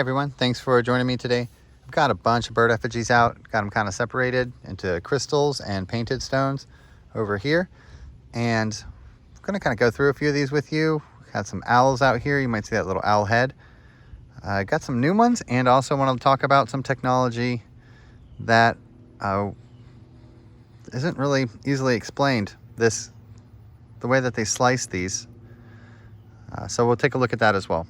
Everyone, thanks for joining me today. I've got a bunch of bird effigies out, got them kind of separated into crystals and painted stones over here. And I'm going to kind of go through a few of these with you. Got some owls out here. You might see that little owl head. I got some new ones, and also want to talk about some technology that isn't really easily explained. The way that they slice these. So we'll take a look at that as well.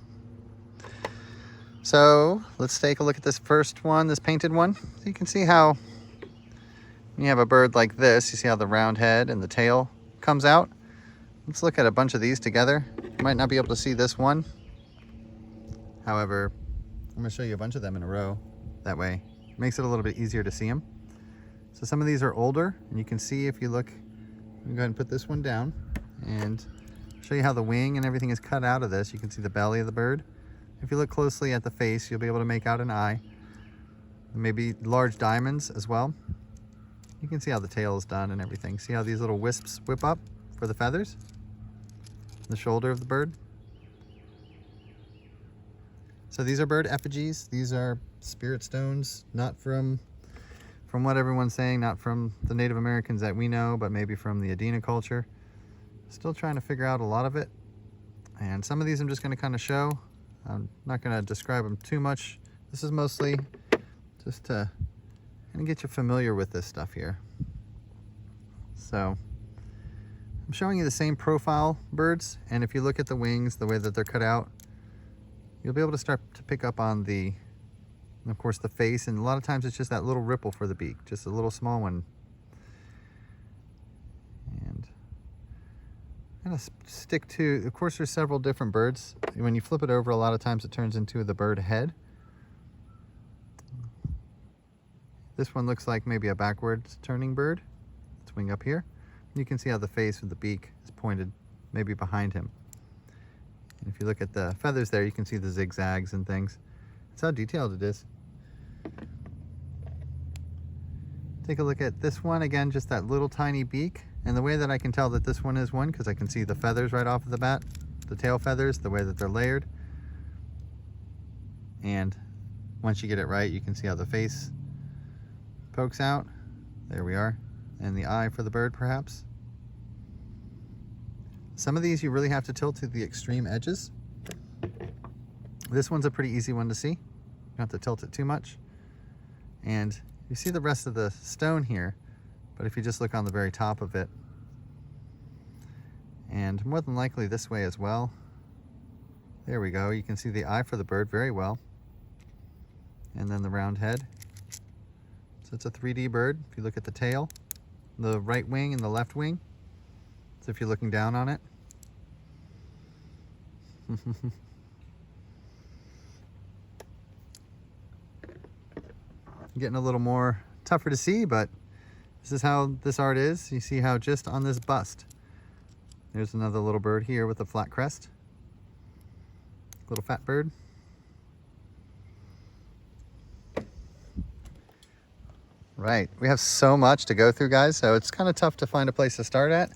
So let's take a look at this first one, this painted one. So you can see how when you have a bird like this, you see how the round head and the tail comes out. Let's look at a bunch of these together. You might not be able to see this one. However, I'm going to show you a bunch of them in a row. That way it makes it a little bit easier to see them. So some of these are older, and you can see if you look, I'm going to go ahead and put this one down and show you how the wing and everything is cut out of this. You can see the belly of the bird. If you look closely at the face, you'll be able to make out an eye. Maybe large diamonds as well. You can see how the tail is done and everything. See how these little wisps whip up for the feathers? The shoulder of the bird. So these are bird effigies. These are spirit stones, not from what everyone's saying, not from the Native Americans that we know, but maybe from the Adena culture. Still trying to figure out a lot of it. And some of these I'm just going to kind of show. I'm not going to describe them too much. This is mostly just to kind of get you familiar with this stuff here. So I'm showing you the same profile birds, and if you look at the wings, the way that they're cut out, you'll be able to start to pick up on of course, the face, and a lot of times it's just that little ripple for the beak, just a little small one. And I'm gonna stick to, of course, there's several different birds. When you flip it over, a lot of times it turns into the bird head. This one looks like maybe a backwards turning bird. Its wing up here. You can see how the face with the beak is pointed maybe behind him. And if you look at the feathers there, you can see the zigzags and things. That's how detailed it is. Take a look at this one. Again, just that little tiny beak. And the way that I can tell that this one is one, because I can see the feathers right off of the bat, the tail feathers, the way that they're layered. And once you get it right, you can see how the face pokes out. There we are. And the eye for the bird, perhaps. Some of these you really have to tilt to the extreme edges. This one's a pretty easy one to see. You don't have to tilt it too much. And you see the rest of the stone here, but if you just look on the very top of it, and more than likely this way as well. There we go. You can see the eye for the bird very well. And then the round head. So it's a 3D bird. If you look at the tail, the right wing and the left wing. So if you're looking down on it. Getting a little more tougher to see, but this is how this art is. You see how just on this bust, there's another little bird here with a flat crest. Little fat bird. Right, we have so much to go through, guys, so it's kind of tough to find a place to start at.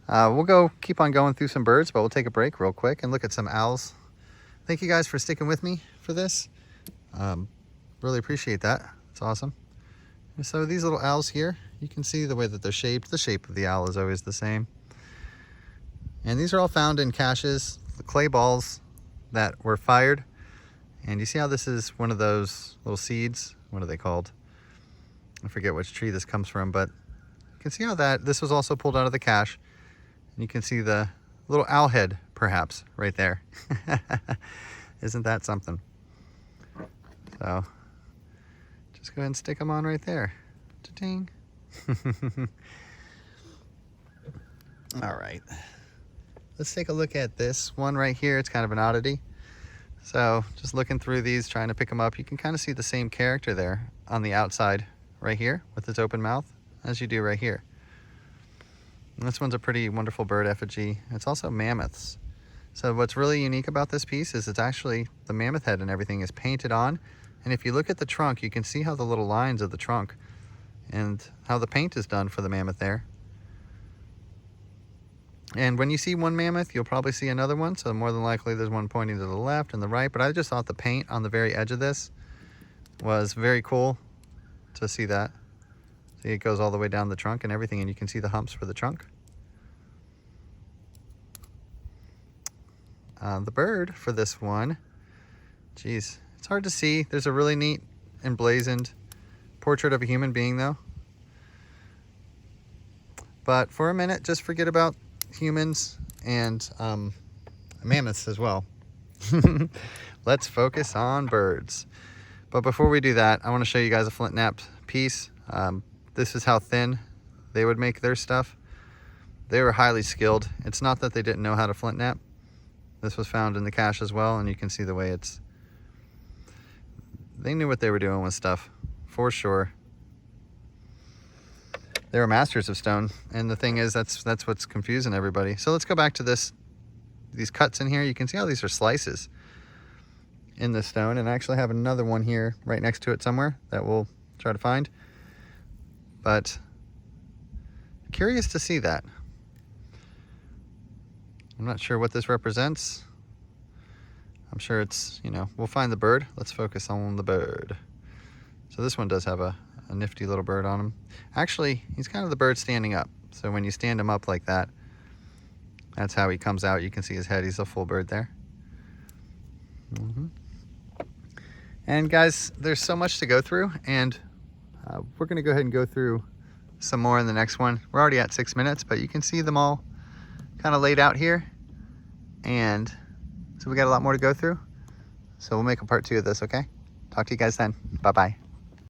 We'll keep on going through some birds, but we'll take a break real quick and look at some owls. Thank you guys for sticking with me for this. Really appreciate that. It's awesome. And so these little owls here, you can see the way that they're shaped. The shape of the owl is always the same. And these are all found in caches, the clay balls that were fired. And you see how this is one of those little seeds? What are they called? I forget which tree this comes from, but you can see how this was also pulled out of the cache. And you can see the little owl head, perhaps, right there. Isn't that something? So just go ahead and stick them on right there. Ta-ting. All right. Let's take a look at this one right here. It's kind of an oddity. So just looking through these, trying to pick them up, you can kind of see the same character there on the outside right here with its open mouth as you do right here. And this one's a pretty wonderful bird effigy. It's also mammoths. So what's really unique about this piece is it's actually the mammoth head and everything is painted on. And if you look at the trunk, you can see how the little lines of the trunk and how the paint is done for the mammoth there. And when you see one mammoth, you'll probably see another one. So more than likely there's one pointing to the left and the right. But I just thought the paint on the very edge of this was very cool to see that. See, it goes all the way down the trunk and everything, and you can see the humps for the trunk. The bird for this one, geez, it's hard to see. There's a really neat emblazoned portrait of a human being though. But for a minute, just forget about humans and mammoths as well. Let's focus on birds. But before we do that, I want to show you guys a flint knapped piece. This is how thin they would make their stuff. They were highly skilled. It's not that they didn't know how to flint knap. This was found in the cache as well, and you can see the way they knew what they were doing with stuff, for sure. They were masters of stone, and the thing is, that's what's confusing everybody. So let's go back to these cuts in here. You can see how these are slices in the stone, and I actually have another one here right next to it somewhere that we'll try to find. But curious to see that. I'm not sure what this represents. I'm sure it's, you know, we'll find the bird. Let's focus on the bird. So this one does have a nifty little bird on him. Actually, he's kind of the bird standing up. So when you stand him up like that, that's how he comes out. You can see his head. He's a full bird there. And guys, there's so much to go through, and we're going to go ahead and go through some more in the next one. We're already at 6 minutes, but you can see them all kind of laid out here. And so we got a lot more to go through. So we'll make a part 2 of this, okay? Talk to you guys then. Bye-bye.